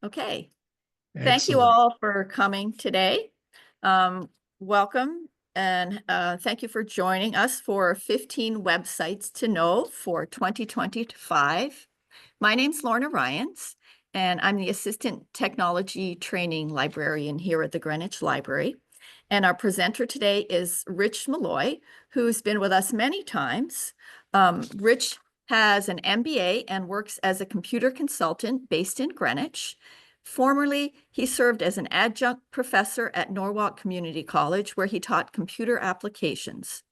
Okay, thank you Excellent. all for coming today. Welcome and thank you for joining us for 15 websites to know for 2025. My name's Lorna Ryans, and I'm the Assistant Technology Training Librarian here at the Greenwich Library. And our presenter today is Rich Malloy, who's been with us many times. Rich has an MBA and works as a computer consultant based in Greenwich. Formerly, he served as an adjunct professor at Norwalk Community College, where he taught computer applications.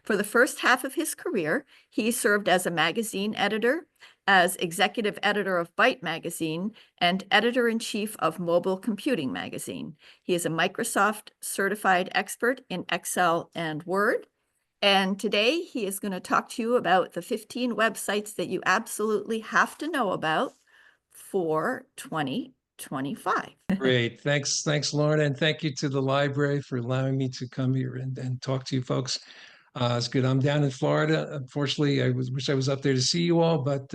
For the first half of his career, he served as a magazine editor, as executive editor of Byte magazine, and editor-in-chief of Mobile Computing magazine. He is a Microsoft certified expert in Excel and Word. And today he is going to talk to you about the 15 websites that you absolutely have to know about for 2025. Great. Thanks, Lauren. And thank you to the library for allowing me to come here and talk to you folks. It's good. I'm down in Florida. Unfortunately, wish I was up there to see you all, but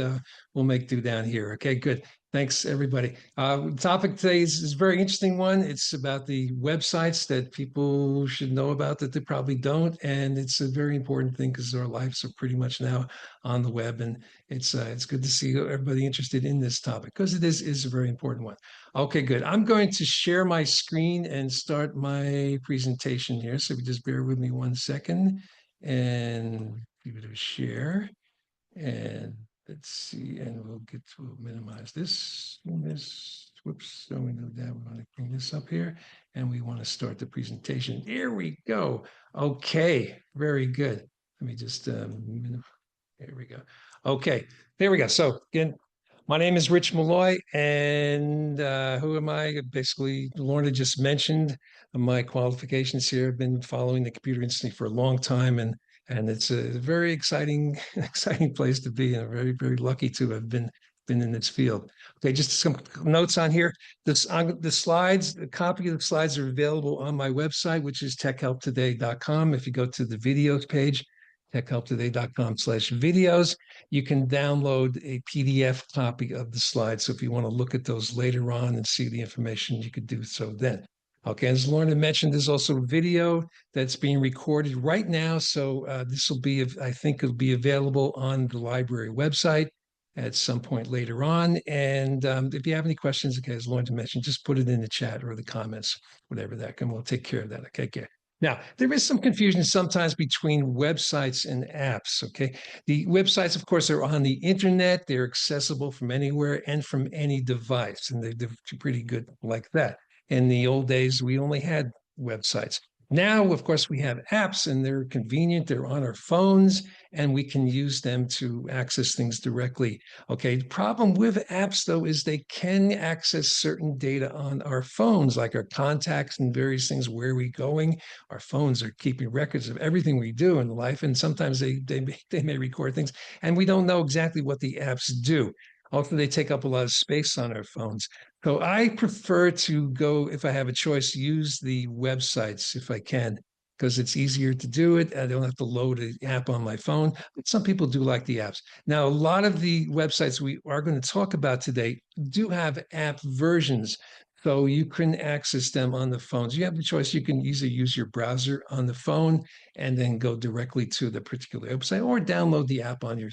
we'll make do down here. Okay, good. Thanks, everybody. Topic today is a very interesting one. It's about the websites that people should know about that they probably don't, and it's a very important thing because our lives are pretty much now on the web, and it's good to see everybody interested in this topic because it is a very important one. Okay, good. I'm going to share my screen and start my presentation here. So just bear with me 1 second and give it a share. And let's see, and we'll minimize this. Whoops, so we know that we want to bring this up here and we want to start the presentation. Here we go. Okay, very good. Let me just, here we go. Okay, there we go. So again, my name is Rich Malloy, and who am I? Basically, Lorna just mentioned my qualifications here. I've been following the computer industry for a long time, and it's a very exciting, exciting place to be, and I'm very, very lucky to have been in this field. Okay, just some notes on here. The slides, a copy of the slides are available on my website, which is techhelptoday.com. If you go to the videos page, techhelptoday.com/videos, you can download a PDF copy of the slides. So if you want to look at those later on and see the information, you could do so then. Okay, as Lorna mentioned, there's also video that's being recorded right now. So this will be, I think it'll be available on the library website at some point later on. And if you have any questions, okay, as Lorna mentioned, just put it in the chat or the comments, whatever that, and we'll take care of that. Okay, good. Now, there is some confusion sometimes between websites and apps, okay? The websites, of course, are on the internet. They're accessible from anywhere and from any device, and they're pretty good like that. In the old days, we only had websites. Now, of course, we have apps, and they're convenient. They're on our phones, and we can use them to access things directly. Okay, the problem with apps, though, is they can access certain data on our phones, like our contacts and various things. Where are we going? Our phones are keeping records of everything we do in life, and sometimes they may record things, and we don't know exactly what the apps do. Also, they take up a lot of space on our phones. So I prefer to go, if I have a choice, use the websites if I can, because it's easier to do it. I don't have to load an app on my phone. But some people do like the apps. Now, a lot of the websites we are going to talk about today do have app versions. So you can access them on the phones. You have the choice. You can either use your browser on the phone and then go directly to the particular website, or download the app on your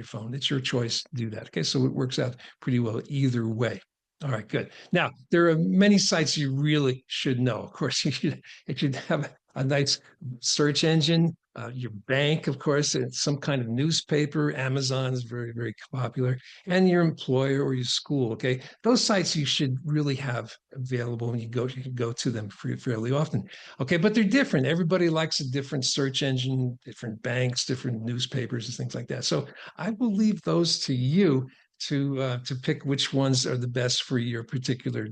phone. It's your choice to do that. Okay, so it works out pretty well either way. All right, good. Now, there are many sites you really should know. Of course, it should have a nice search engine, your bank, of course, it's some kind of newspaper. Amazon is very, very popular, and your employer or your school. Okay, those sites you should really have available when you can go to them fairly often. Okay, but they're different. Everybody likes a different search engine, different banks, different newspapers, and things like that. So I will leave those to you to pick which ones are the best for your particular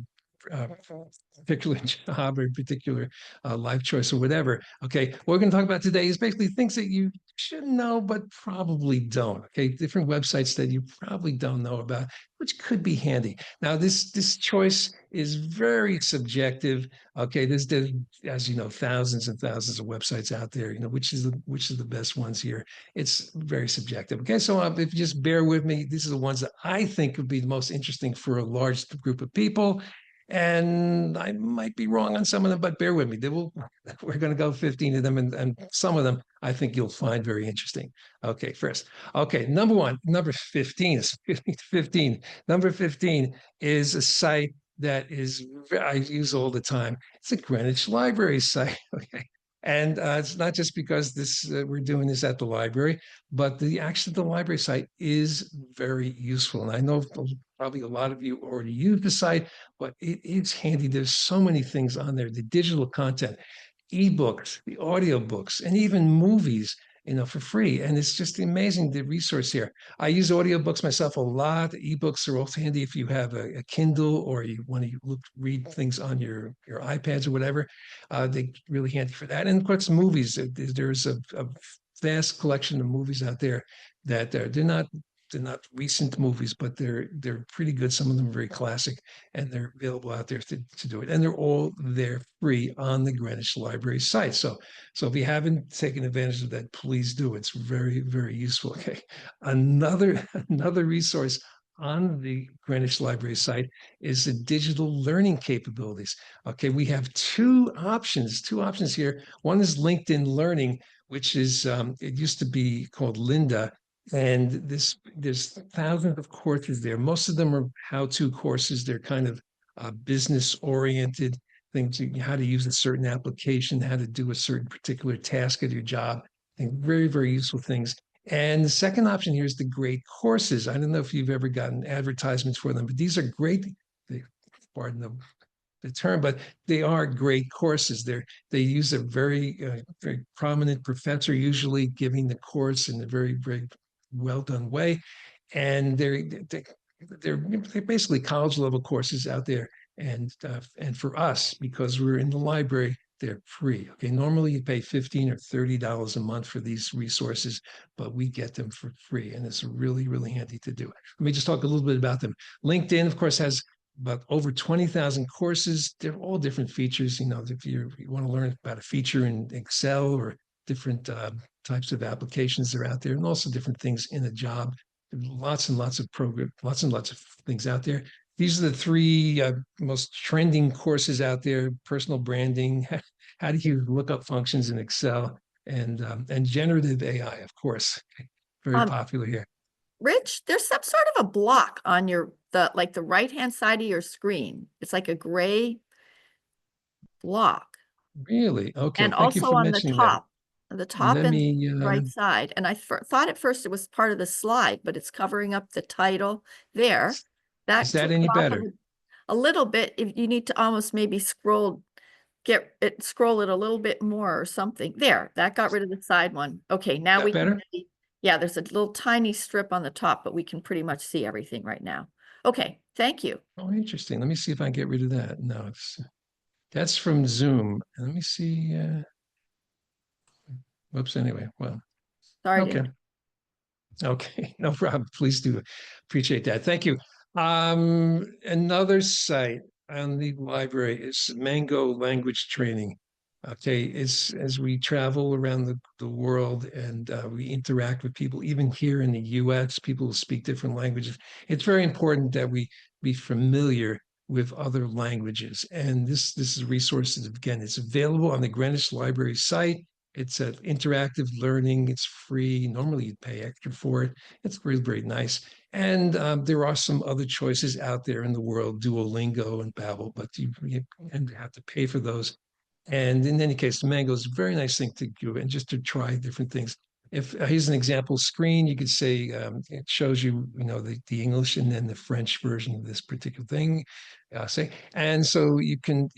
particular job or particular life choice or whatever. Okay, what we're going to talk about today is basically things that you should know but probably don't. Okay, different websites that you probably don't know about, which could be handy. Now, this choice is very subjective. Okay, there's, as you know, thousands and thousands of websites out there. You know, which is the best ones here. It's very subjective. Okay, so if you just bear with me, these are the ones that I think would be the most interesting for a large group of people. And I might be wrong on some of them, but bear with me. We're going to go 15 of them, and some of them I think you'll find very interesting. Okay, first. Okay, number 15 is 15. Number 15 is a site that I use all the time. It's a Greenwich Library site. Okay. And it's not just because we're doing this at the library, but the library site is very useful. And I know probably a lot of you already use the site, but it's handy. There's so many things on there, the digital content, ebooks, the audiobooks, and even movies, for free. And it's just amazing, the resource here. I use audiobooks myself a lot. Ebooks are also handy if you have a Kindle or you want to read things on your iPads or whatever. They're really handy for that. And of course, movies. There's a vast collection of movies out there that they're not recent movies, but they're pretty good. Some of them are very classic, and they're available out there to do it. And they're all there free on the Greenwich Library site. So if you haven't taken advantage of that, please do. It's very, very useful. Okay. Another resource on the Greenwich Library site is the digital learning capabilities. Okay, we have two options here. One is LinkedIn Learning, which is it used to be called Linda, and there's thousands of courses there. Most of them are how-to courses. They're kind of business oriented things, how to use a certain application, how to do a certain particular task at your job, and very, very useful things. And the second option here is the great courses. I don't know if you've ever gotten advertisements for them, but these are great. Pardon the term, but they are great courses. They use a very prominent professor usually giving the course in a very, very well done way, and they're basically college level courses out there. And for us, because we're in the library, they're free. Okay, normally you pay $15 or $30 a month for these resources, but we get them for free, and it's really, really handy to do. Let me just talk a little bit about them. LinkedIn, of course, has about over 20,000 courses. They're all different features. If you want to learn about a feature in Excel or different types of applications that are out there, and also different things in a job. Lots and lots of programs, lots and lots of things out there. These are the three most trending courses out there: personal branding, how do you look up functions in Excel, and generative AI, of course, very popular here. Rich, there's some sort of a block on the right-hand side of your screen. It's like a gray block. Really? Okay. And Thank you also for on the mentioning that. top Let and me. right side. And I thought at first it was part of the slide, but it's covering up the title there. Is That that took any it off better? a little bit. If you need to almost maybe scroll it a little bit more or something. There, that got rid of the side one. Okay, now That we can better? see. Yeah, there's a little tiny strip on the top, but we can pretty much see everything right now. Okay, thank you. Oh, interesting. Let me see if I can get rid of that. No, that's from Zoom. Let me see. Whoops. Anyway, well, Sorry to okay. Okay, no problem. Please do. Appreciate that. Thank you. Another site on the library is Mango Language Training. Okay, as we travel around the world and we interact with people, even here in the US, people who speak different languages, it's very important that we be familiar with other languages. And this is resources, again, it's available on the Greenwich Library site. It's an interactive learning. It's free. Normally you'd pay extra for it. It's very, very nice. And there are some other choices out there in the world, Duolingo and Babbel, but you have to pay for those. And in any case, the Mango is a very nice thing to do and just to try different things. If here's an example screen, you could say it shows you, the English and then the French version of this particular thing. And so you can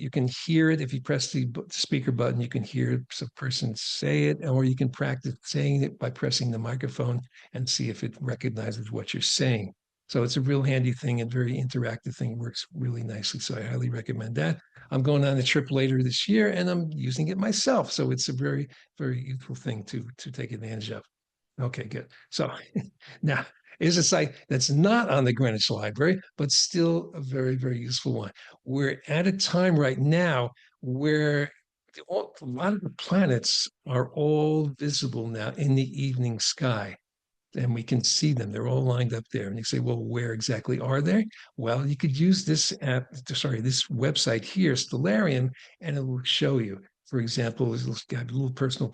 hear it if you press the speaker button. You can hear a person say it, or you can practice saying it by pressing the microphone and see if it recognizes what you're saying. So it's a real handy thing and very interactive thing. It works really nicely. So I highly recommend that. I'm going on a trip later this year and I'm using it myself. So it's a very, very useful thing to take advantage of. Okay, good. So now is a site that's not on the Greenwich Library, but still a very, very useful one. We're at a time right now where a lot of the planets are all visible now in the evening sky. And we can see them. They're all lined up there. And you say, well, where exactly are they? Well, you could use this app, sorry, this website here, Stellarium, and it will show you. For example, it's got a little personal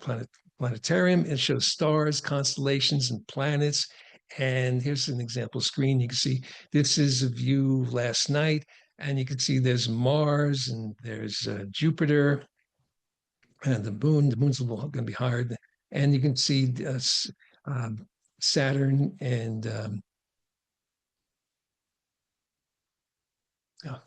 planetarium. It shows stars, constellations, and planets. And here's an example screen. You can see this is a view last night. And you can see there's Mars and there's Jupiter and the moon. The moon's going to be higher. And you can see um, Saturn and oh,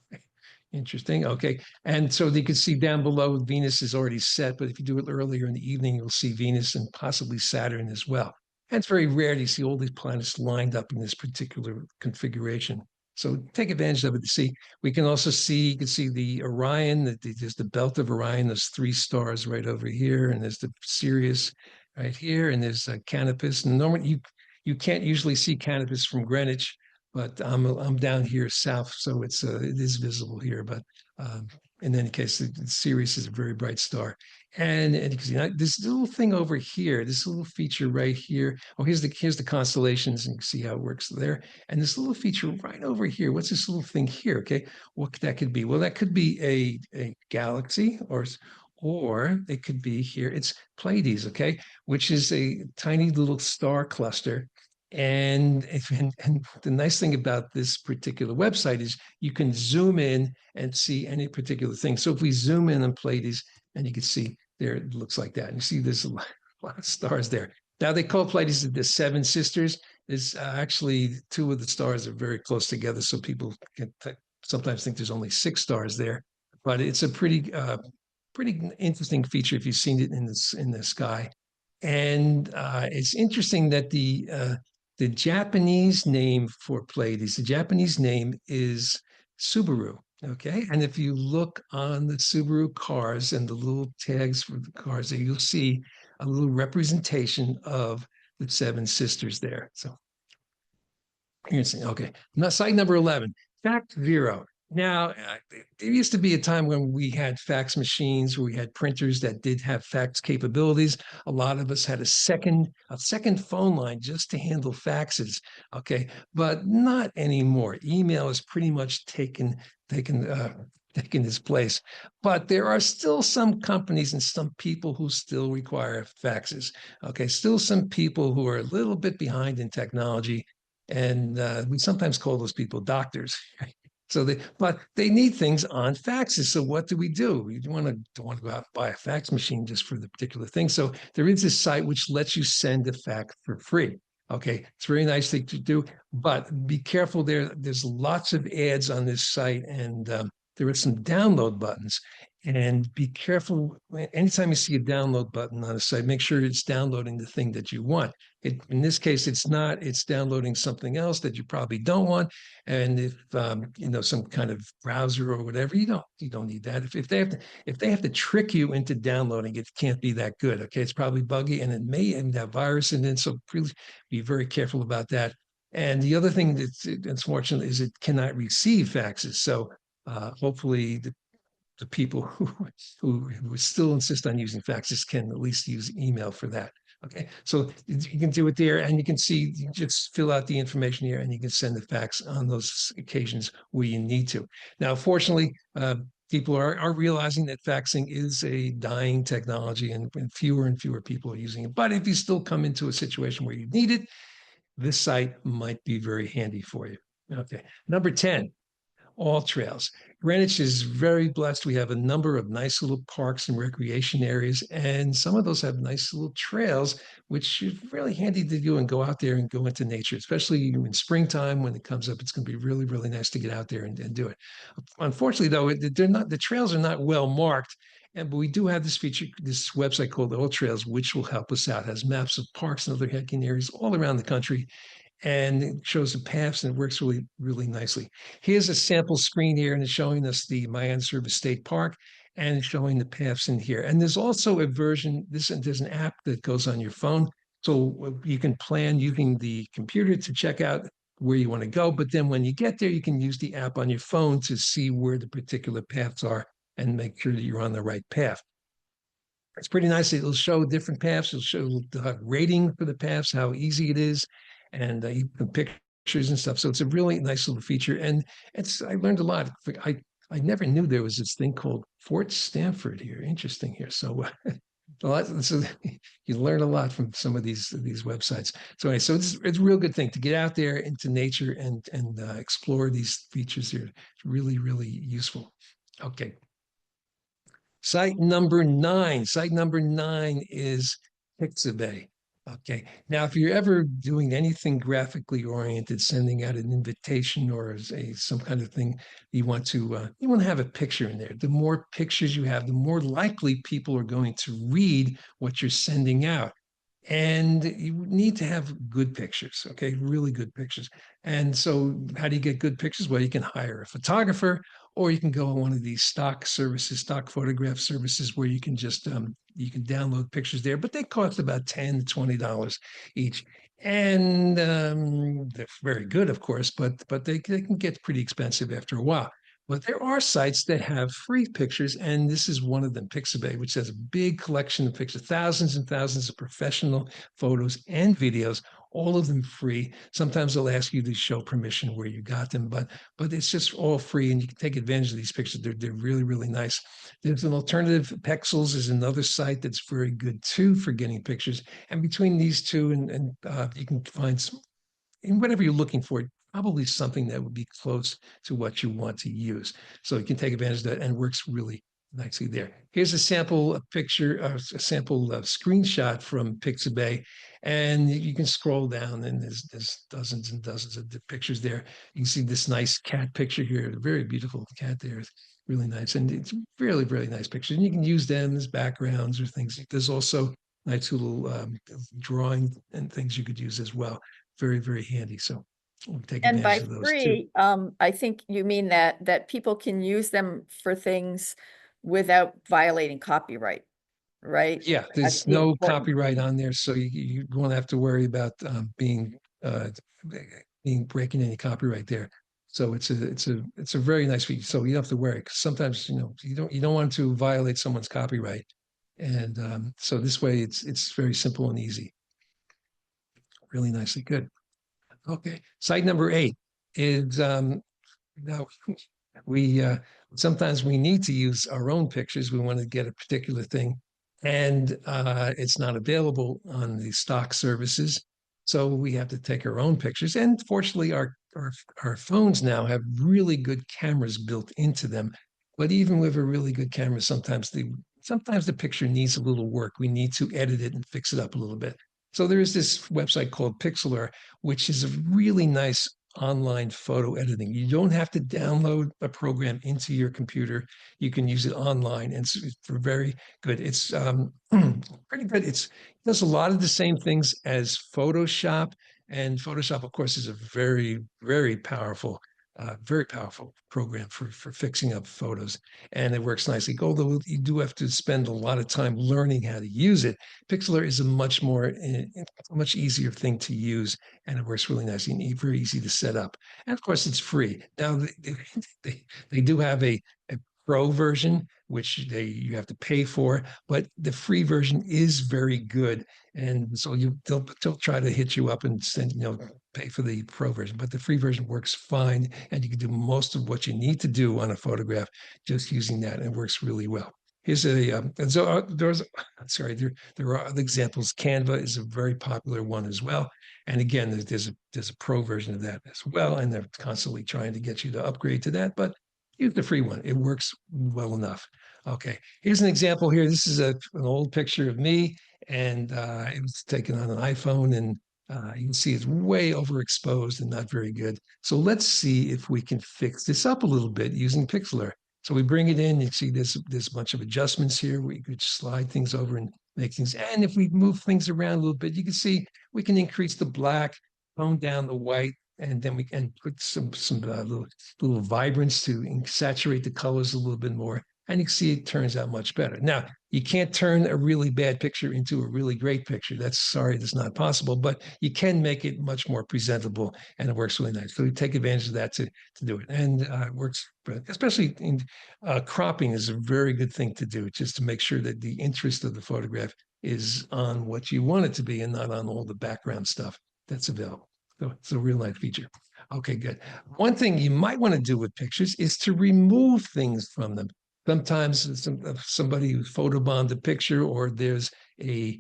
interesting. Okay. And so you can see down below Venus is already set, but if you do it earlier in the evening, you'll see Venus and possibly Saturn as well. And it's very rare to see all these planets lined up in this particular configuration. So take advantage of it to see. We can also see, you can see the Orion, there's the belt of Orion, there's 3 stars right over here, and there's the Sirius right here, and there's Canopus. And normally you can't usually see Canopus from Greenwich, but I'm down here south, so it is visible here. But in any case, the Sirius is a very bright star. And you can see this little thing over here, this little feature right here. Oh, here's the constellations, and you can see how it works there. And this little feature right over here. What's this little thing here? Okay, what that could be? Well, that could be a galaxy, or it could be here. It's Pleiades, okay, which is a tiny little star cluster. And the nice thing about this particular website is you can zoom in and see any particular thing. So if we zoom in on Pleiades, and you can see there, it looks like that. And you see there's a lot of stars there. Now they call Pleiades the 7 sisters. Is actually 2 of the stars are very close together, so people can sometimes think there's only 6 stars there. But it's a pretty interesting feature if you've seen it in the sky. And it's interesting that the Japanese name for Pleiades, the Japanese name is Subaru. Okay. And if you look on the Subaru cars and the little tags for the cars there, you'll see a little representation of the 7 sisters there. So interesting. Okay. Now, site number 11, Fact Zero. Now, there used to be a time when we had fax machines, where we had printers that did have fax capabilities. A lot of us had a second phone line just to handle faxes. Okay, but not anymore. Email has pretty much taken its place. But there are still some companies and some people who still require faxes. Okay, still some people who are a little bit behind in technology, and we sometimes call those people doctors. So but they need things on faxes. So what do? You don't want to go out and buy a fax machine just for the particular thing. So there is this site which lets you send a fax for free. Okay, it's a very nice thing to do, but be careful there. There's lots of ads on this site, and there are some download buttons. And be careful anytime you see a download button on a site, make sure it's downloading the thing that you want. In this case, it's not. It's downloading something else that you probably don't want. And if some kind of browser or whatever, you don't need that. If they have to trick you into downloading, it can't be that good. Okay, it's probably buggy, and it may have virus in it. So please be very careful about that. And the other thing that's unfortunate is it cannot receive faxes. So hopefully the people who still insist on using faxes can at least use email for that. Okay, so you can do it there, and you can see, you just fill out the information here, and you can send the fax on those occasions where you need to. Now, fortunately, people are realizing that faxing is a dying technology, and fewer people are using it. But if you still come into a situation where you need it, this site might be very handy for you. Okay, number 10. All trails. Greenwich is very blessed. We have a number of nice little parks and recreation areas, and some of those have nice little trails, which is really handy to do and go out there and go into nature, especially in springtime when it comes up. It's going to be really, really nice to get out there and do it. Unfortunately, though, the trails are not well marked. But we do have this feature, this website called All Trails, which will help us out. It has maps of parks and other hiking areas all around the country. and it shows the paths and it works really, really nicely. Here's a sample screen here, and it's showing us the Mayan Service State Park and it's showing the paths in here. And there's also a version, there's an app that goes on your phone. So you can plan using the computer to check out where you want to go. But then when you get there, you can use the app on your phone to see where the particular paths are and make sure that you're on the right path. It's pretty nice. It'll show different paths. It'll show the rating for the paths, how easy it is, and you can pictures and stuff. So it's a really nice little feature. And I learned a lot. I never knew there was this thing called Fort Stanford here. Interesting here. So a lot. So you learn a lot from some of these websites. So anyway, so it's a real good thing to get out there into nature and explore these features here. It's really, really useful. Okay. Site number 9. Site number 9 is Pixabay. Okay. Now, if you're ever doing anything graphically oriented, sending out an invitation or some kind of thing, you want to have a picture in there. The more pictures you have, the more likely people are going to read what you're sending out. And you need to have good pictures, okay? Really good pictures. And so how do you get good pictures? Well, you can hire a photographer, or you can go on one of these stock services, stock photograph services, where you can just you can download pictures there, but they cost about $10 to $20 each. And they're very good, of course, but they can get pretty expensive after a while. But there are sites that have free pictures, and this is one of them, Pixabay, which has a big collection of pictures, thousands and thousands of professional photos and videos, all of them free. Sometimes they'll ask you to show permission where you got them, but it's just all free, and you can take advantage of these pictures. They're really, really nice. There's an alternative. Pexels is another site that's very good too for getting pictures. And between these two, and you can find some, in whatever you're looking for, probably something that would be close to what you want to use. So you can take advantage of that, and it works really nicely there. Here's a sample picture, a sample screenshot from Pixabay, and you can scroll down, and there's dozens and dozens of pictures there. You can see this nice cat picture here, a very beautiful cat there. It's really nice, and it's really, really nice pictures. And you can use them as backgrounds or things. There's also nice little drawing and things you could use as well. Very, very handy. So we'll take And advantage by of those too. free, I think you mean that people can use them for things without violating copyright, right? Yeah, That's there's the no important copyright thing. on there, so you won't have to worry about uh, being breaking any copyright there. So it's a very nice feature. So you don't have to worry, because sometimes you don't want to violate someone's copyright, and so this way it's very simple and easy. Really nicely good. Okay, site number 8 is now we sometimes we need to use our own pictures. We want to get a particular thing, and it's not available on the stock services, so we have to take our own pictures. And fortunately, our phones now have really good cameras built into them. But even with a really good camera, sometimes the picture needs a little work. We need to edit it and fix it up a little bit. So there is this website called Pixlr, which is a really nice online photo editing. You don't have to download a program into your computer. You can use it online, and it's very good. It's pretty good. It does a lot of the same things as Photoshop, and Photoshop, of course, is a very, very powerful program for fixing up photos, and it works nicely. Although you do have to spend a lot of time learning how to use it, Pixlr is a much easier thing to use, and it works really nicely and very easy to set up. And of course, it's free. Now they do have a pro version, which you have to pay for, but the free version is very good. And so they'll try to hit you up and pay for the pro version, but the free version works fine, and you can do most of what you need to do on a photograph just using that, and it works really well. Here's and so sorry, there are other examples. Canva is a very popular one as well. And again, there's a pro version of that as well, and they're constantly trying to get you to upgrade to that, but use the free one. It works well enough. Okay, here's an example here. This is an old picture of me, and it was taken on an iPhone, and you can see it's way overexposed and not very good. So let's see if we can fix this up a little bit using Pixlr. So we bring it in, you see there's a bunch of adjustments here. We could slide things over and make things. And if we move things around a little bit, you can see we can increase the black, tone down the white, and then we can put some little vibrance to saturate the colors a little bit more. And you can see it turns out much better. Now, you can't turn a really bad picture into a really great picture. That's not possible, but you can make it much more presentable, and it works really nice. So we take advantage of that to do it, and it works, especially in cropping is a very good thing to do, just to make sure that the interest of the photograph is on what you want it to be and not on all the background stuff that's available. So it's a real nice feature. Okay, good. One thing you might want to do with pictures is to remove things from them. Sometimes somebody who photobombed a picture, or there's a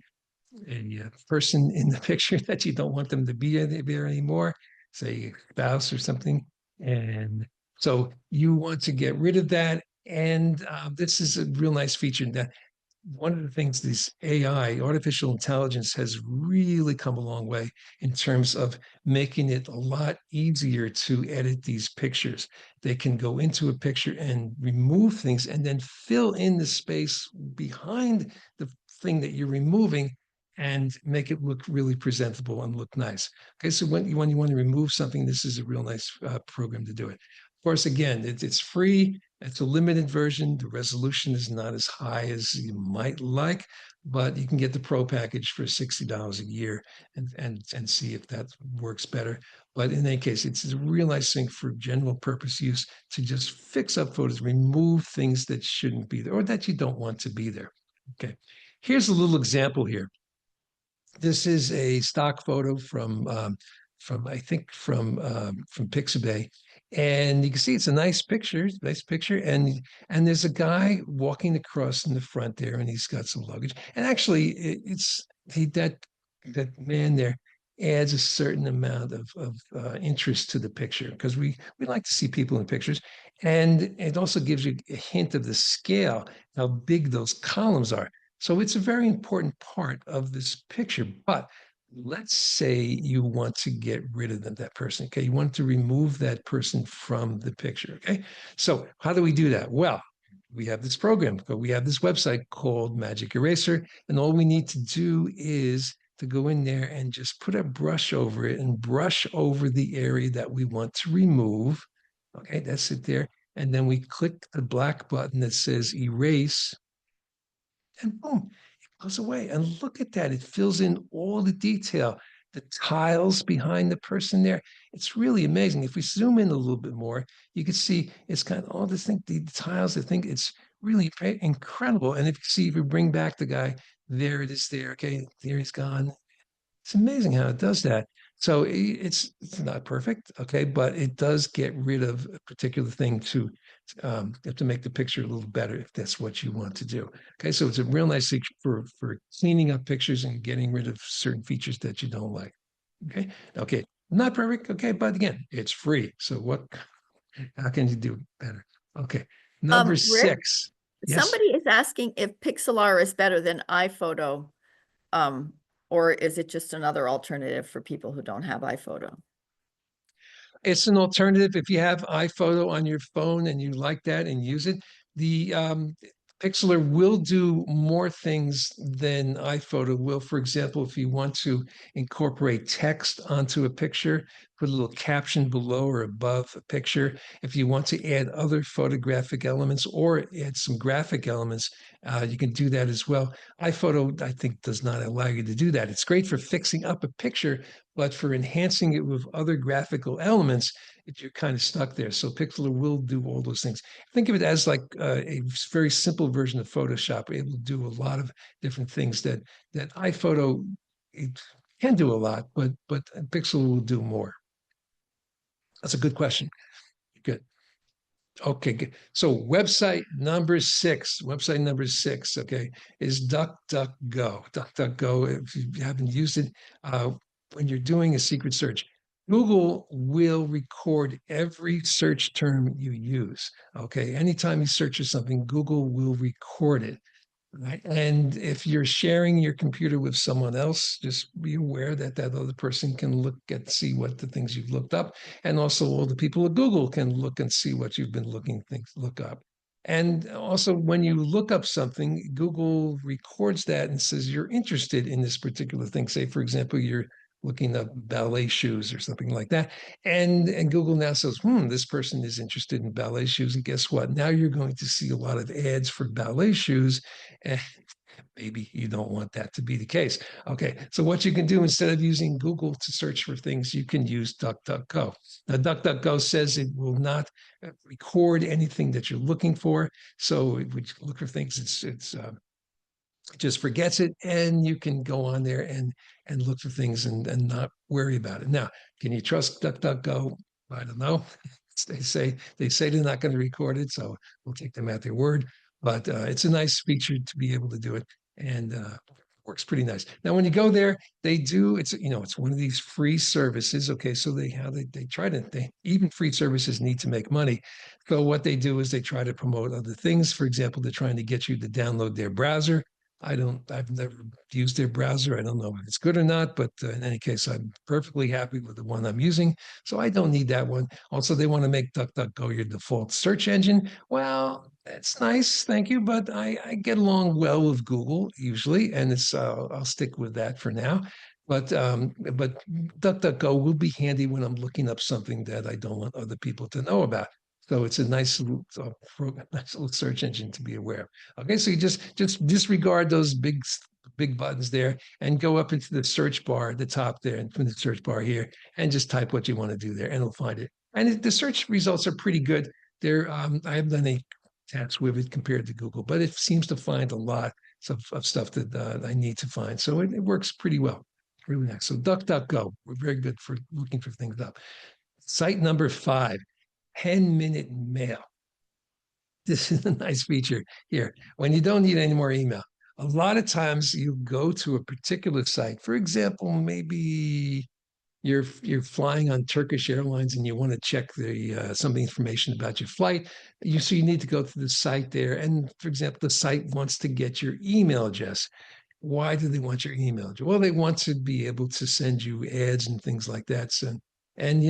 person in the picture that you don't want them to be there anymore, say a spouse or something. And so you want to get rid of that. And this is a real nice feature. That one of the things this AI, artificial intelligence, has really come a long way in terms of making it a lot easier to edit these pictures. They can go into a picture and remove things and then fill in the space behind the thing that you're removing and make it look really presentable and look nice. Okay, so when you want to remove something, this is a real nice program to do it. Of course, again, it's free. It's a limited version. The resolution is not as high as you might like, but you can get the pro package for $60 a year and see if that works better. But in any case, it's a real nice thing for general purpose use to just fix up photos, remove things that shouldn't be there or that you don't want to be there. Okay. Here's a little example here. This is a stock photo from I think from Pixabay, and you can see it's a nice picture, and there's a guy walking across in the front there, and he's got some luggage. And actually, that man there adds a certain amount of interest to the picture, because we like to see people in pictures, and it also gives you a hint of the scale, how big those columns are. So it's a very important part of this picture. But let's say you want to get rid of that person. Okay. You want to remove that person from the picture. Okay. So how do we do that? Well, we have this program, we have this website called Magic Eraser. And all we need to do is to go in there and just put a brush over it and brush over the area that we want to remove. Okay. That's it there. And then we click the black button that says erase, and boom, it goes away. And look at that. It fills in all the detail, the tiles behind the person there. It's really amazing. If we zoom in a little bit more, you can see it's got all this thing, the tiles. I think it's really incredible. And if you see, if we bring back the guy, there it is there. Okay, there he's gone. It's amazing how it does that. So it's not perfect, okay, but it does get rid of a particular thing to make the picture a little better if that's what you want to do. Okay, so it's a real nice thing for cleaning up pictures and getting rid of certain features that you don't like. Okay, not perfect, okay, but again, it's free. So how can you do better? Okay, number Rick, 6. Yes. somebody is asking if Pixlr is better than iPhoto, or is it just another alternative for people who don't have iPhoto? It's an alternative if you have iPhoto on your phone and you like that and use it. The Pixlr will do more things than iPhoto will. For example, if you want to incorporate text onto a picture, put a little caption below or above a picture. If you want to add other photographic elements or add some graphic elements, you can do that as well. iPhoto, I think, does not allow you to do that. It's great for fixing up a picture, but for enhancing it with other graphical elements, you're kind of stuck there. So Pixlr will do all those things. Think of it as like a very simple version of Photoshop. We're able to do a lot of different things that iPhoto, it can do a lot, but Pixlr will do more. That's a good question. Good. Okay, good. So website number 6, okay, is DuckDuckGo. DuckDuckGo, if you haven't used it, when you're doing a secret search, Google will record every search term you use. Okay, anytime you search for something, Google will record it. Right. And if you're sharing your computer with someone else, just be aware that that other person can see what the things you've looked up. And also all the people at Google can look and see what you've been look up. And also when you look up something, Google records that and says you're interested in this particular thing. Say, for example, you're looking up ballet shoes or something like that. And Google now says, this person is interested in ballet shoes. And guess what? Now you're going to see a lot of ads for ballet shoes. And maybe you don't want that to be the case. Okay, so what you can do instead of using Google to search for things, you can use DuckDuckGo. Now, DuckDuckGo says it will not record anything that you're looking for. So if you look for things, it just forgets it, and you can go on there and look for things and not worry about it. Now, can you trust DuckDuckGo? I don't know. They say they're not going to record it, so we'll take them at their word. But it's a nice feature to be able to do it, and works pretty nice. Now, when you go there, they do. It's one of these free services. Okay, so they try to even free services need to make money. So what they do is they try to promote other things. For example, they're trying to get you to download their browser. I've never used their browser. I don't know if it's good or not, but in any case, I'm perfectly happy with the one I'm using. So I don't need that one. Also, they want to make DuckDuckGo your default search engine. Well, that's nice. Thank you. But I get along well with Google usually, and I'll stick with that for now. But DuckDuckGo will be handy when I'm looking up something that I don't want other people to know about. So it's a nice little search engine to be aware of. Okay, so you just disregard those big buttons there and go up into the search bar at the top there and from the search bar here and just type what you want to do there and it'll find it. And the search results are pretty good. I haven't done any tests with it compared to Google, but it seems to find a lot of stuff that I need to find. So it works pretty well. Really nice. So DuckDuckGo, we're very good for looking for things up. Site number 5, 10-minute mail. This is a nice feature here. When you don't need any more email, a lot of times you go to a particular site. For example, maybe you're flying on Turkish Airlines and you want to check some of the information about your flight. So you need to go to the site there. And for example, the site wants to get your email address. Why do they want your email address? Well, they want to be able to send you ads and things like that. And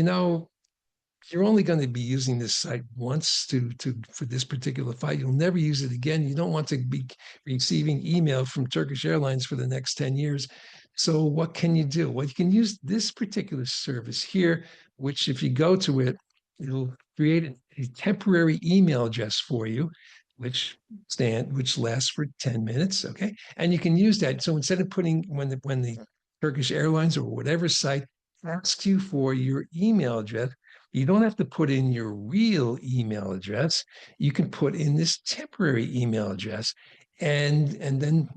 you're only going to be using this site once for this particular flight. You'll never use it again. You don't want to be receiving email from Turkish Airlines for the next 10 years. So what can you do? Well, you can use this particular service here, which if you go to it, it'll create a temporary email address for you, which lasts for 10 minutes. Okay. And you can use that. So instead of putting when the Turkish Airlines or whatever site asks you for your email address, you don't have to put in your real email address. You can put in this temporary email address, and then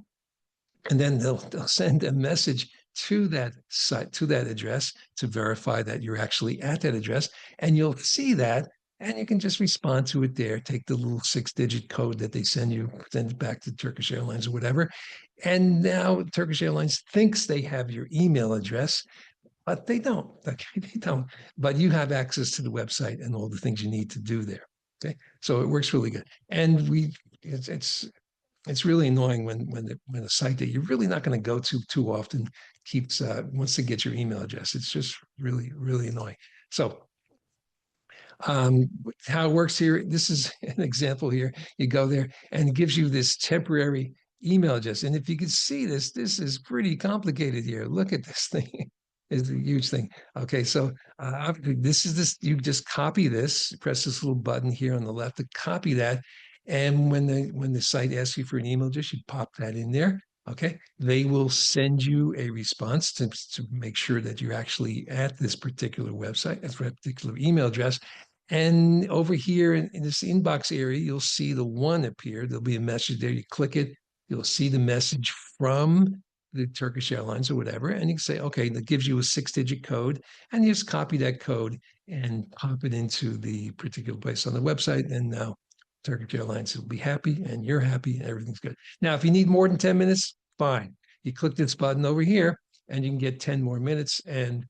they'll send a message to that site, to that address, to verify that you're actually at that address, and you'll see that, and you can just respond to it there. Take the little 6-digit code that they send it back to Turkish Airlines or whatever, and now Turkish Airlines thinks they have your email address, but they don't. Okay, they don't. But you have access to the website and all the things you need to do there. Okay, so it works really good. And it's really annoying when a site that you're really not going to go to too often wants to get your email address. It's just really annoying. So how it works here. This is an example here. You go there and it gives you this temporary email address. And if you can see this is pretty complicated here. Look at this thing. Is a huge thing. Okay, so you just copy this, press this little button here on the left to copy that. And when the site asks you for an email address, you pop that in there. Okay, they will send you a response to make sure that you're actually at this particular website, at that particular email address. And over here in this inbox area, you'll see the one appear. There'll be a message there. You click it, you'll see the message from the Turkish Airlines or whatever, and you can say, okay, that gives you a 6-digit code, and you just copy that code and pop it into the particular place on the website, and now Turkish Airlines will be happy, and you're happy, and everything's good. Now, if you need more than 10 minutes, fine. You click this button over here, and you can get 10 more minutes, and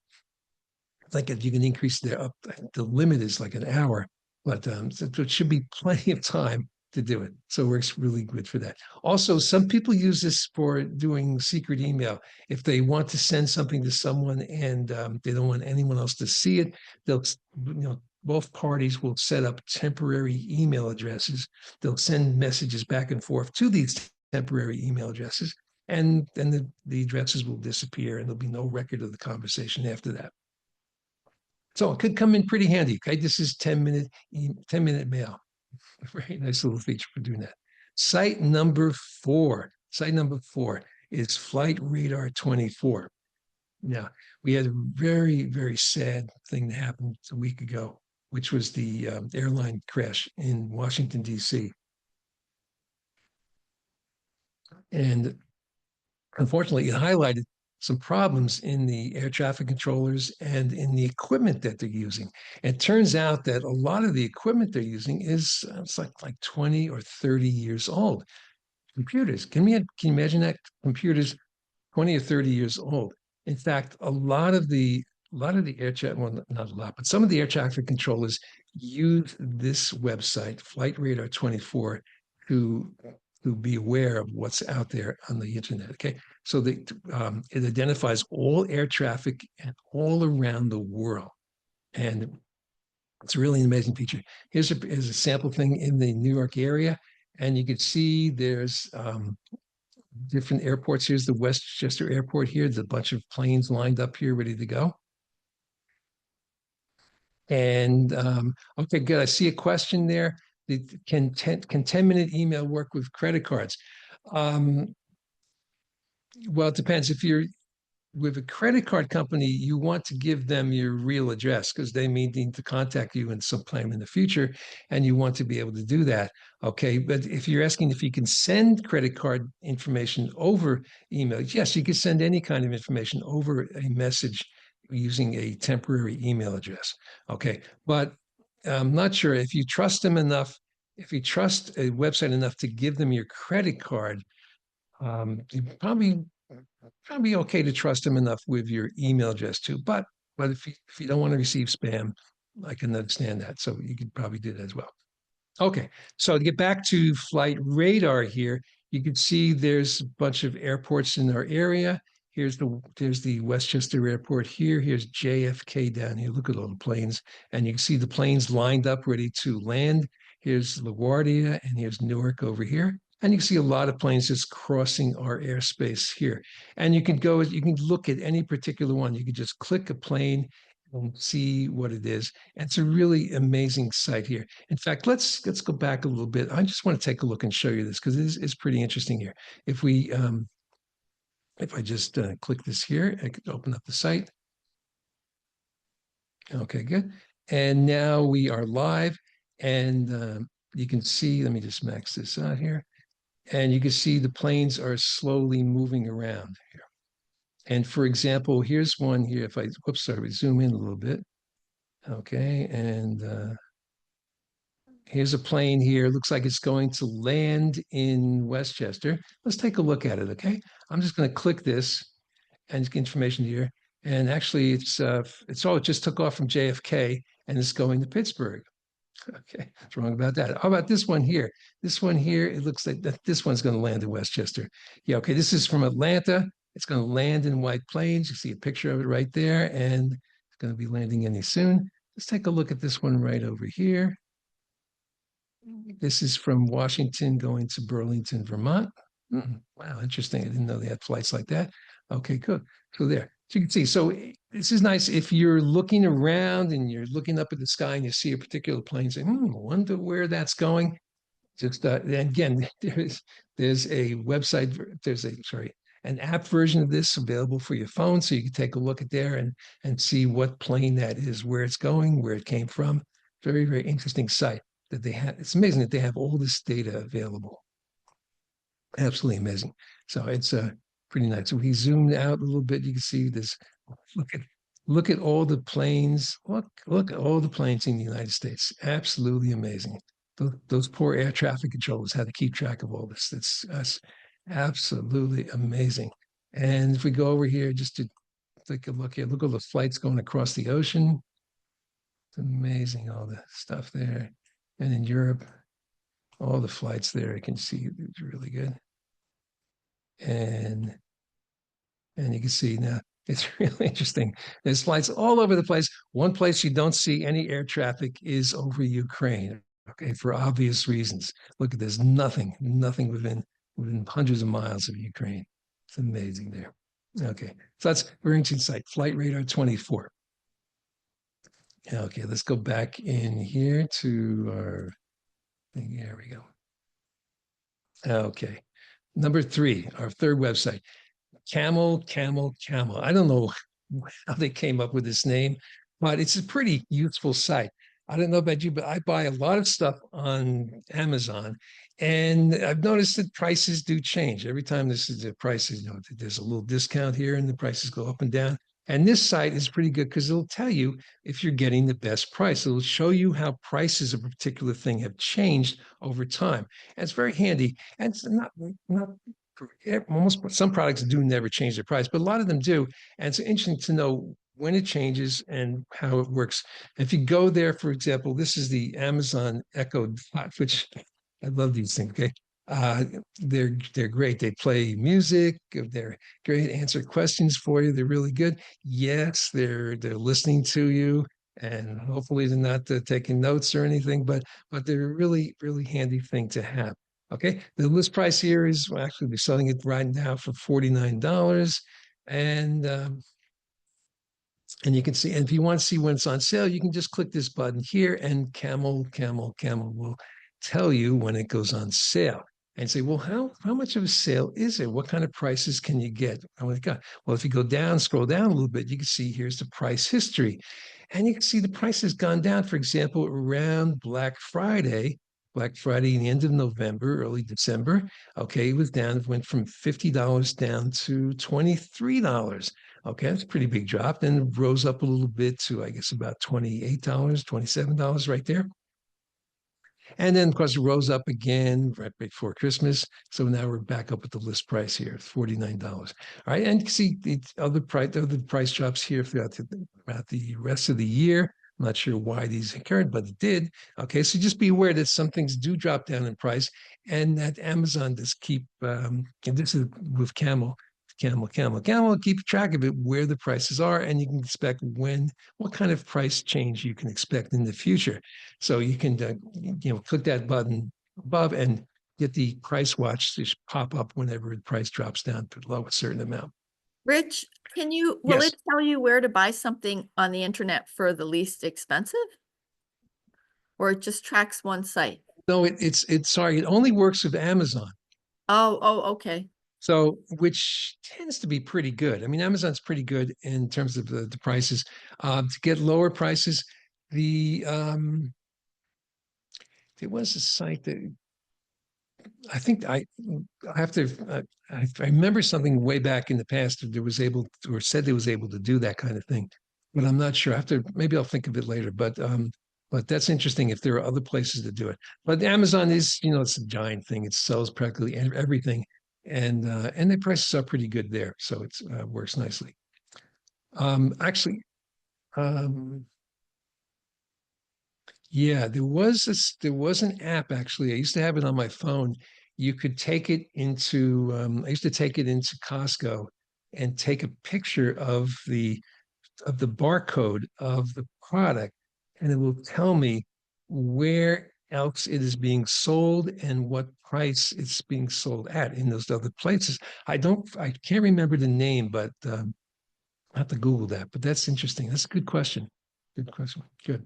like if you can increase the limit is like an hour, but so it should be plenty of time to do it. So it works really good for that. Also, some people use this for doing secret email. If they want to send something to someone and they don't want anyone else to see it, both parties will set up temporary email addresses. They'll send messages back and forth to these temporary email addresses. and then the addresses will disappear and there'll be no record of the conversation after that. So it could come in pretty handy. Okay, this is 10-minute mail. Very nice little feature for doing that. Site number 4. Site number 4 is Flight Radar 24. Now, we had a very, very sad thing that happened a week ago, which was the airline crash in Washington, D.C. And unfortunately, it highlighted some problems in the air traffic controllers and in the equipment that they're using. It turns out that a lot of the equipment they're using is it's like 20 or 30 years old. Computers, can you imagine that? Computers 20 or 30 years old. In fact, a lot of the air traffic, well, not a lot, but some of the air traffic controllers use this website, Flight Radar 24, to be aware of what's out there on the internet. Okay, so it identifies all air traffic and all around the world, and it's really an amazing feature. Here's a sample thing in the New York area, and you can see there's different airports. Here's the Westchester Airport here. There's a bunch of planes lined up here ready to go. And okay, good. I see a question there. Can 10-minute email work with credit cards? Well, it depends. If you're with a credit card company, you want to give them your real address because they may need to contact you in some time in the future, and you want to be able to do that. Okay, but if you're asking if you can send credit card information over email, yes, you can send any kind of information over a message using a temporary email address. Okay, but I'm not sure if you trust them enough, if you trust a website enough to give them your credit card, you probably okay to trust them enough with your email address too. But if you don't want to receive spam, I can understand that. So you could probably do that as well. Okay, so to get back to Flight Radar here, you can see there's a bunch of airports in our area. There's the Westchester Airport here. Here's JFK down here. Look at all the planes, and you can see the planes lined up ready to land. Here's LaGuardia, and here's Newark over here. And you can see a lot of planes just crossing our airspace here. And you can look at any particular one. You can just click a plane and see what it is. And it's a really amazing site here. In fact, let's go back a little bit. I just want to take a look and show you this because it is pretty interesting here. If I just click this here, I could open up the site. Okay, good. And now we are live, and you can see, let me just max this out here. And you can see the planes are slowly moving around here. And for example, here's one here. If I, whoops, sorry, we zoom in a little bit. Okay, and here's a plane here. Looks like it's going to land in Westchester. Let's take a look at it, okay? I'm just going to click this and get information here. And actually, it just took off from JFK and it's going to Pittsburgh. Okay, what's wrong about that? How about this one here? This one here, it looks like this one's going to land in Westchester. Yeah, okay, this is from Atlanta. It's going to land in White Plains. You see a picture of it right there, and it's going to be landing any soon. Let's take a look at this one right over here. This is from Washington going to Burlington, Vermont. Wow, interesting. I didn't know they had flights like that. Okay, good. So there. So you can see, so this is nice if you're looking around and you're looking up at the sky and you see a particular plane, say, I wonder where that's going. Just again, there's a website, an app version of this available for your phone. So you can take a look at there and see what plane that is, where it's going, where it came from. Very, very interesting site that they have. It's amazing that they have all this data available. Absolutely amazing. So it's pretty nice. So we zoomed out a little bit. You can see this. Look at all the planes. Look at all the planes in the United States. Absolutely amazing. Those poor air traffic controllers had to keep track of all this. That's absolutely amazing. And if we go over here just to take a look here, look at all the flights going across the ocean. It's amazing, all the stuff there. And in Europe, all the flights there, I can see it's really good. And you can see now it's really interesting. There's flights all over the place. One place you don't see any air traffic is over Ukraine. Okay, for obvious reasons. Look at this, nothing within hundreds of miles of Ukraine. It's amazing there. Okay, so that's very interesting site, Flight Radar 24. Okay, let's go back in here to our thing. There we go. Okay, number 3, our third website, Camel, Camel, Camel. I don't know how they came up with this name, but it's a pretty useful site. I don't know about you, but I buy a lot of stuff on Amazon, and I've noticed that prices do change every time. This is the prices. There's a little discount here, and the prices go up and down. And this site is pretty good because it'll tell you if you're getting the best price. It'll show you how prices of a particular thing have changed over time. And it's very handy. And it's not almost some products do never change their price, but a lot of them do. And it's interesting to know when it changes and how it works. If you go there, for example, this is the Amazon Echo Dot, which I love these things. Okay. Uh, they're great. They play music. They're great. Answer questions for you. They're really good. Yes, they're listening to you, and hopefully they're not taking notes or anything. But they're a really handy thing to have. Okay, the list price here is well, actually we're selling it right now for $49, and and you can see. And if you want to see when it's on sale, you can just click this button here, and Camel will tell you when it goes on sale. And say, well, how much of a sale is it? What kind of prices can you get? Oh my God! Well, if you go down, scroll down a little bit, you can see here's the price history, and you can see the price has gone down. For example, around Black Friday, in the end of November, early December. Okay, it was down. It went from $50 down to $23. Okay, that's a pretty big drop. Then it rose up a little bit to, I guess, about $28, $27 right there. And then, of course, it rose up again right before Christmas. So now we're back up at the list price here, $49. All right, and you can see the other price drops here throughout the rest of the year. I'm not sure why these occurred, but it did. Okay, so just be aware that some things do drop down in price, and that Amazon does keep. And this is with Camel. Keep track of it, where the prices are, and you can expect what kind of price change you can expect in the future. So you can, click that button above and get the price watch to pop up whenever the price drops down below a certain amount. Rich, will Yes. it tell you where to buy something on the internet for the least expensive? Or it just tracks one site? No, it's sorry, it only works with Amazon. Okay. So, which tends to be pretty good. I mean, Amazon's pretty good in terms of the prices. To get lower prices, the there was a site that I think I have to. I remember something way back in the past that there was able to, or said there was able to do that kind of thing, but I'm not sure. I have to. Maybe I'll think of it later. But that's interesting if there are other places to do it. But Amazon is, it's a giant thing. It sells practically everything, and the prices are pretty good there, so it works nicely. Actually, um, yeah, there was an app actually. I used to have it on my phone. You could take it into I used to take it into Costco and take a picture of the barcode of the product, and it will tell me where else it is being sold and what price it's being sold at in those other places. I can't remember the name, but I have to Google that. But that's interesting. That's a good question. Good question. Good.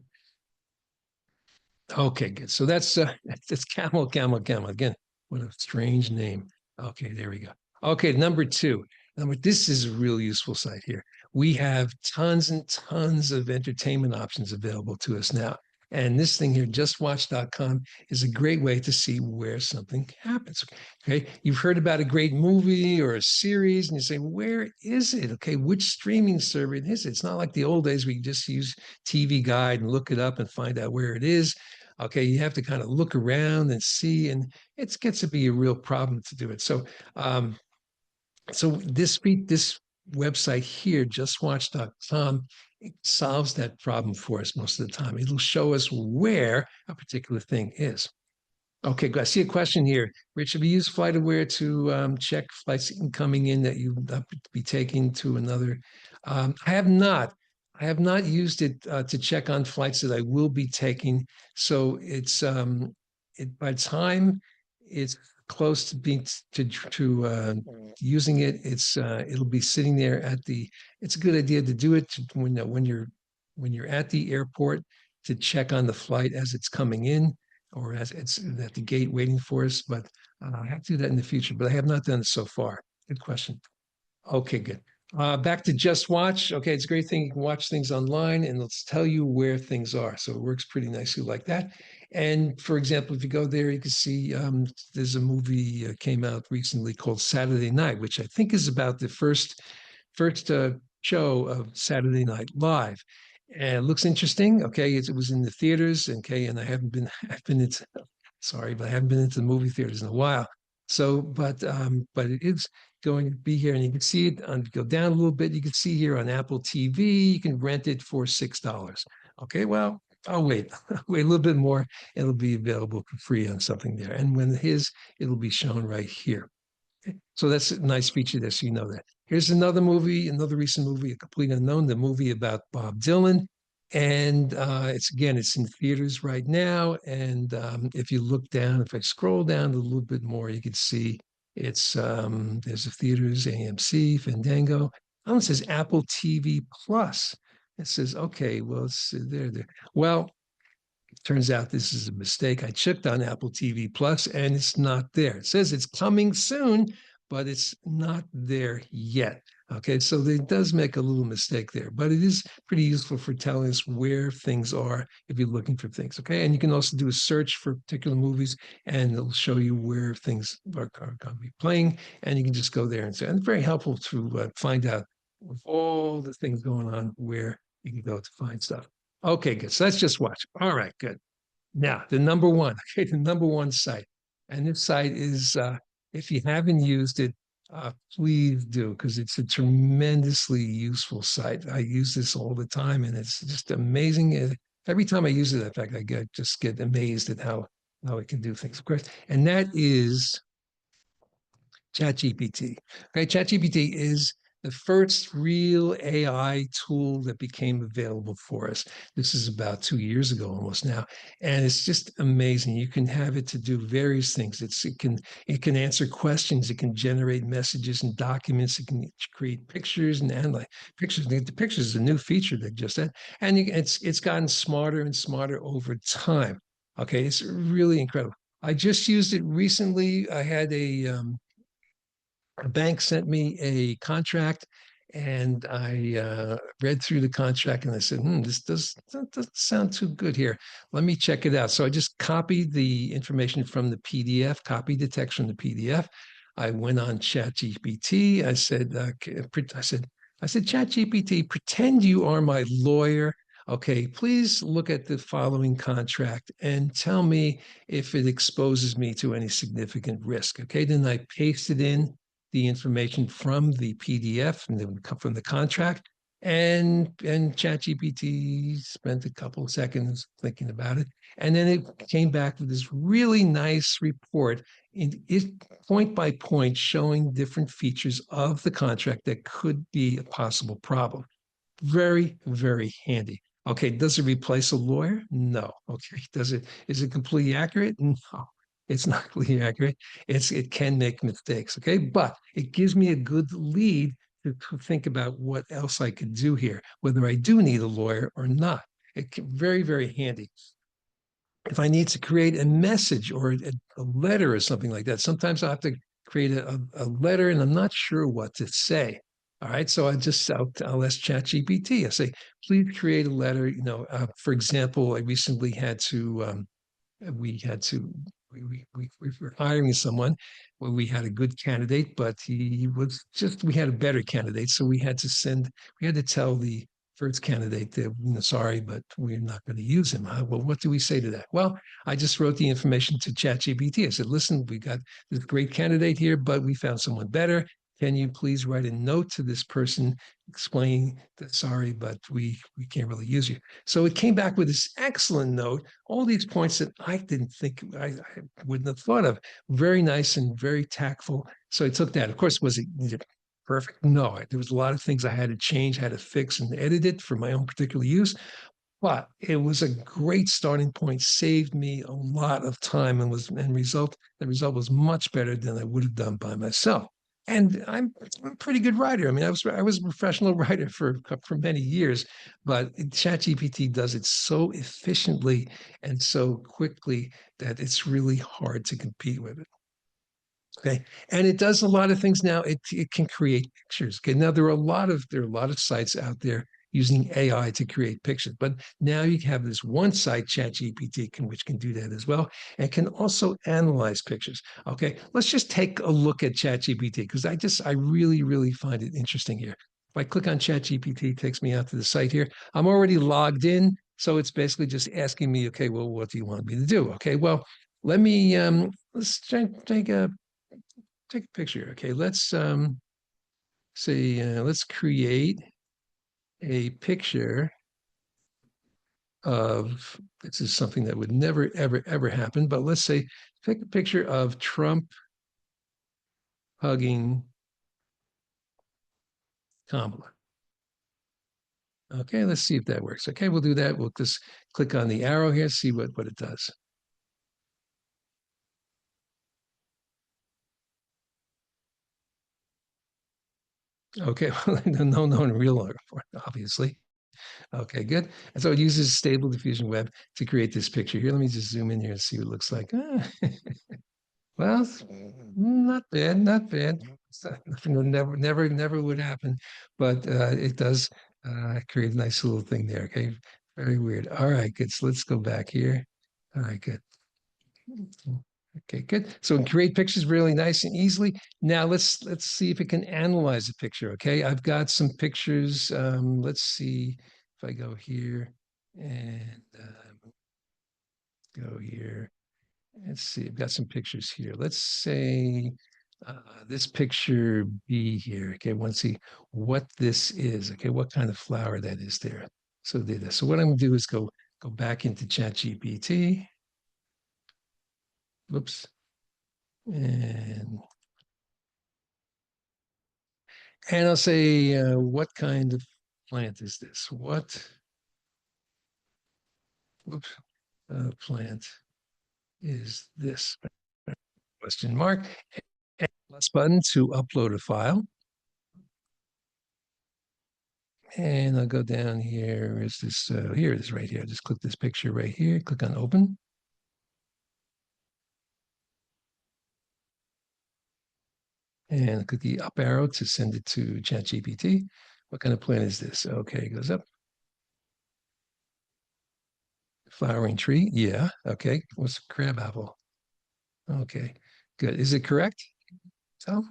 Okay, good. So that's Camel. Again, what a strange name. Okay, there we go. Okay, number 2. This is a really useful site here. We have tons and tons of entertainment options available to us now. And this thing here, justwatch.com, is a great way to see where something happens. Okay. You've heard about a great movie or a series, and you say, where is it? Okay. Which streaming service is it? It's not like the old days where you just use TV Guide and look it up and find out where it is. Okay, you have to kind of look around and see, and it gets to be a real problem to do it. So this website here, justwatch.com, it solves that problem for us most of the time. It'll show us where a particular thing is. Okay, I see a question here. Rich, have you used FlightAware to check flights incoming in that you be taking to another? I have not. I have not used it to check on flights that I will be taking. So it's by the time it's close to being using it, it'll be sitting there at the. It's a good idea to do it when you're at the airport to check on the flight as it's coming in or as it's at the gate waiting for us. But I have to do that in the future, but I have not done it so far. Good question. Okay, good. Back to Just Watch. Okay, it's a great thing. You can watch things online and it'll tell you where things are. So it works pretty nicely like that. And for example, if you go there, you can see there's a movie came out recently called Saturday Night, which I think is about the first show of Saturday Night Live. And it looks interesting. Okay, it was in the theaters. Okay, and I haven't been. I've been into. Sorry, but I haven't been into the movie theaters in a while. So, but it is going to be here, and you can see it on. Go down a little bit. You can see here on Apple TV. You can rent it for $6. Okay, well, I'll wait. Wait a little bit more. It'll be available for free on something there, and when it'll be shown right here. So that's a nice feature there, so you know that. Here's another movie, another recent movie, A Complete Unknown, the movie about Bob Dylan. And it's in theaters right now. And if you look down, if I scroll down a little bit more, you can see there's the theaters, AMC, Fandango. Oh, it says Apple TV Plus. It says, okay, well, it's there. Well, turns out this is a mistake. I checked on Apple TV Plus and it's not there. It says it's coming soon, but it's not there yet. Okay, so it does make a little mistake there, but it is pretty useful for telling us where things are if you're looking for things. Okay, and you can also do a search for particular movies and it'll show you where things are going to be playing. And you can just go there and say, and it's very helpful to find out with all the things going on where you can go to find stuff. Okay, good. So let's just watch. All right, good. Now, the number one, okay, the number one site. And this site is, if you haven't used it, please do, because it's a tremendously useful site. I use this all the time and it's just amazing. Every time I use it, in fact, just get amazed at how it can do things, of course. And that is ChatGPT. Okay, ChatGPT is the first real AI tool that became available for us. This is about 2 years ago almost now. And it's just amazing. You can have it to do various things. It can answer questions, it can generate messages and documents, it can create pictures and analyze pictures. The pictures is a new feature that just said, and it's gotten smarter and smarter over time. Okay, it's really incredible. I just used it recently. I had a bank sent me a contract and I read through the contract and I said, this doesn't sound too good here. Let me check it out. So I just copied the information from the PDF, copied the text from the PDF. I went on ChatGPT. I said, ChatGPT, pretend you are my lawyer. Okay, please look at the following contract and tell me if it exposes me to any significant risk. Okay, then I pasted in the information from the PDF and from the contract. And ChatGPT spent a couple of seconds thinking about it. And then it came back with this really nice report point by point showing different features of the contract that could be a possible problem. Very, very handy. Okay, does it replace a lawyer? No. Okay, is it completely accurate? No. It's not completely accurate. It can make mistakes, okay? But it gives me a good lead to think about what else I could do here, whether I do need a lawyer or not. Very, very handy. If I need to create a message or a letter or something like that, sometimes I have to create a letter and I'm not sure what to say. All right, so I'll ask ChatGPT. I say, please create a letter. For example, I recently had to we had to we were hiring someone where we had a good candidate, but we had a better candidate, so we had to tell the first candidate that sorry, but we're not going to use him. Well, what do we say to that? Well, I just wrote the information to ChatGPT. I said, listen, we got this great candidate here, but we found someone better. Can you please write a note to this person explaining that sorry, but we can't really use you. So it came back with this excellent note, all these points that I didn't think I wouldn't have thought of. Very nice and very tactful. So I took that. Of course, was it perfect? No, there was a lot of things I had to change, had to fix and edit it for my own particular use. but it was a great starting point, saved me a lot of time, and the result was much better than I would have done by myself. And I'm a pretty good writer. I mean, I was a professional writer for many years, but ChatGPT does it so efficiently and so quickly that it's really hard to compete with it. Okay. And it does a lot of things now. It can create pictures. Okay. Now there are a lot of sites out there using AI to create pictures, but now you have this one site, ChatGPT, which can do that as well, and can also analyze pictures. Okay. Let's just take a look at ChatGPT because I really, really find it interesting here. If I click on ChatGPT, it takes me out to the site here. I'm already logged in. So it's basically just asking me, okay, well, what do you want me to do? Okay, well, let's take a picture. Okay, let's say let's create a picture of this is something that would never ever happen, but let's say take a picture of Trump hugging Kamala. Okay, let's see if that works. Okay, we'll do that. We'll just click on the arrow here, see what it does. Okay, well, no in real life, obviously. Okay, good. And so it uses Stable Diffusion Web to create this picture here. Let me just zoom in here and see what it looks like. Well, not bad, not bad. Never would happen, but it does create a nice little thing there. Okay, very weird. All right, good. So let's go back here. All right, good. Okay, good. So it can create pictures really nice and easily. Now let's see if it can analyze a picture. Okay, I've got some pictures. Let's see if I go here and go here. Let's see, I've got some pictures here. Let's say this picture B here. Okay, I want to see what this is. Okay, what kind of flower that is there. So do this. So what I'm going to do is go back into ChatGPT. Whoops. And I'll say, what kind of plant is this? Whoops, plant is this? Question mark. And plus button to upload a file. And I'll go down here. Is this? Here it is right here. Just click this picture right here. Click on open. And click the up arrow to send it to ChatGPT. What kind of plant is this? Okay, it goes up. Flowering tree. Yeah. Okay. What's a crab apple? Okay. Good. Is it correct? So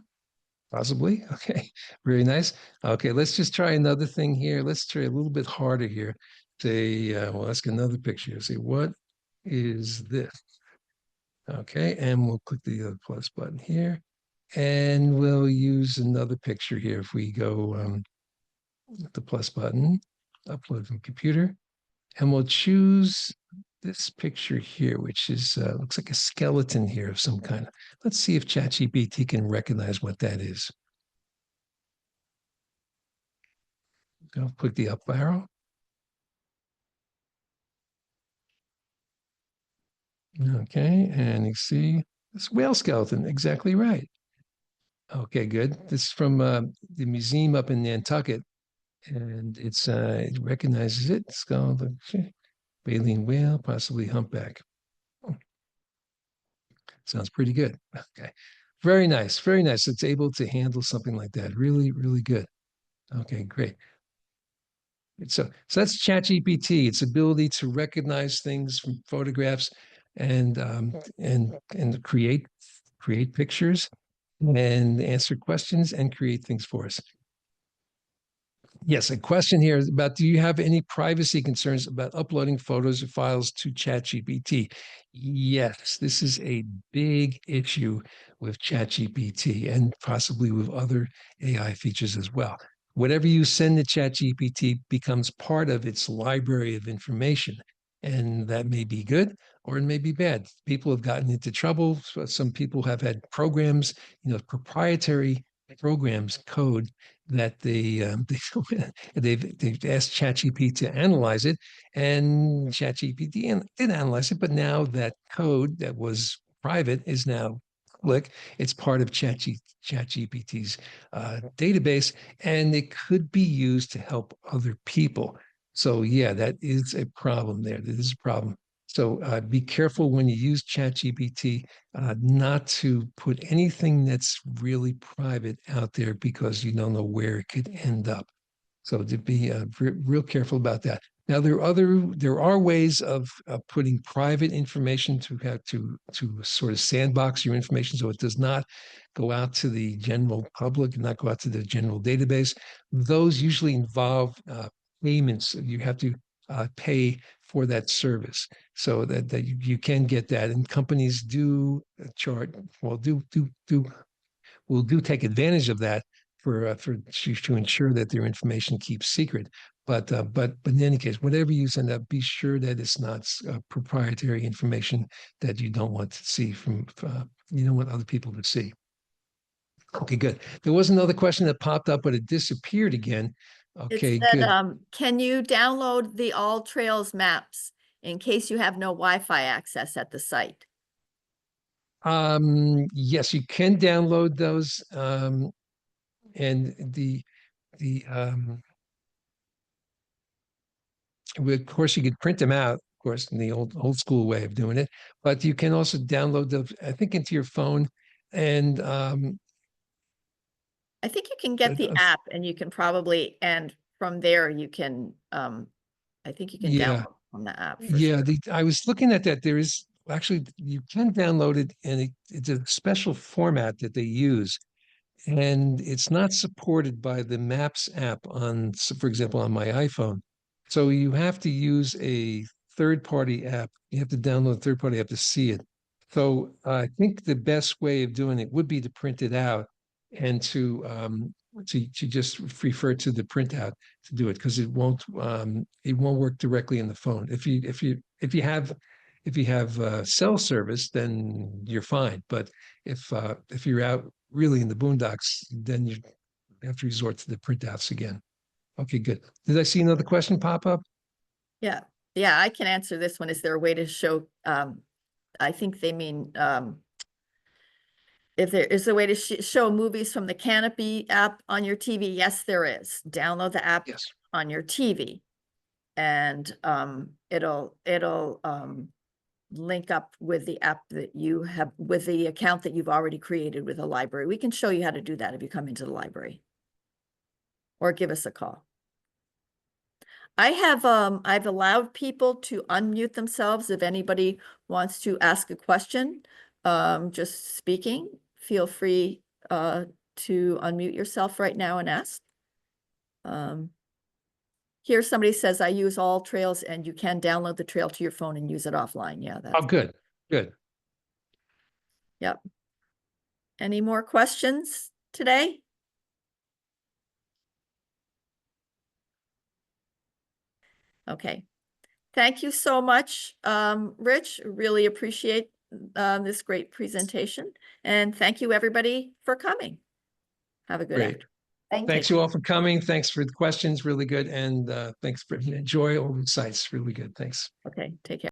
possibly. Okay. Very nice. Okay. Let's just try another thing here. Let's try a little bit harder here. Say, we'll ask another picture. Say, what is this? Okay. And we'll click the plus button here. And we'll use another picture here. If we go the plus button, upload from computer, and we'll choose this picture here, which is looks like a skeleton here of some kind. Let's see if ChatGPT can recognize what that is. Go click the up arrow. Okay, and you see this whale skeleton, exactly right. Okay, good. This is from the museum up in Nantucket, and it recognizes it. It's called the baleen whale, possibly humpback. Sounds pretty good. Okay. Very nice. Very nice. It's able to handle something like that. Really, really good. Okay, great. So that's ChatGPT. Its ability to recognize things from photographs and create pictures and answer questions and create things for us. Yes, a question here is about, do you have any privacy concerns about uploading photos or files to ChatGPT? Yes, this is a big issue with ChatGPT and possibly with other AI features as well. Whatever you send to ChatGPT becomes part of its library of information. And that may be good or it may be bad. People have gotten into trouble. Some people have had programs, proprietary programs code that they've asked ChatGPT to analyze it, and ChatGPT did analyze it, but now that code that was private is now public. It's part of ChatGPT's database, and it could be used to help other people. So yeah, that is a problem there. That is a problem. So be careful when you use ChatGPT not to put anything that's really private out there because you don't know where it could end up. So to be real careful about that. Now there are ways of putting private information to have to sort of sandbox your information so it does not go out to the general public, not go out to the general database. Those usually involve payments. You have to pay for that service so that you can get that. And companies do charge, well, will do take advantage of that for to ensure that their information keeps secret. But in any case, whatever you send out, be sure that it's not proprietary information that you don't want to see from you don't want other people to see. Okay, good. There was another question that popped up, but it disappeared again. It Okay, said, good. can you download the All Trails maps in case you have no Wi-Fi access at the site? Yes, you can download those. And the of course you could print them out, of course, in the old school way of doing it, but you can also download them, I think, into your phone. And I think you can get the app and you can probably, and from there you can, I think you can yeah, download from the app for yeah. sure. I was looking at that. There is actually you can download it, and it's a special format that they use. And it's not supported by the Maps app on, for example, on my iPhone. So you have to use a third-party app. You have to download a third-party app to see it. So I think the best way of doing it would be to print it out and to just refer to the printout to do it because it won't work directly in the phone. If you have cell service, then you're fine. But if you're out really in the boondocks, then you have to resort to the printouts again. Okay, good. Did I see another question pop up? Yeah, yeah, I can answer this one. Is there a way to show, I think they mean, if there is a way to show movies from the Canopy app on your TV? Yes, there is. Download the app Yes. on your TV and it'll link up with the app that you have, with the account that you've already created with the library. We can show you how to do that if you come into the library or give us a call. I've allowed people to unmute themselves if anybody wants to ask a question. Just speaking, feel free to unmute yourself right now and ask. Here somebody says, I use All Trails and you can download the trail to your phone and use it offline. Yeah, Oh, good, good. Yep. Any more questions today? Okay. Thank you so much, Rich. Really appreciate this great presentation. And thank you, everybody, for coming. Have a good Great. afternoon. Thank Thanks you. you all for coming. Thanks for the questions. Really good. And thanks for enjoy all the sites. Really good. Thanks. Okay, take care.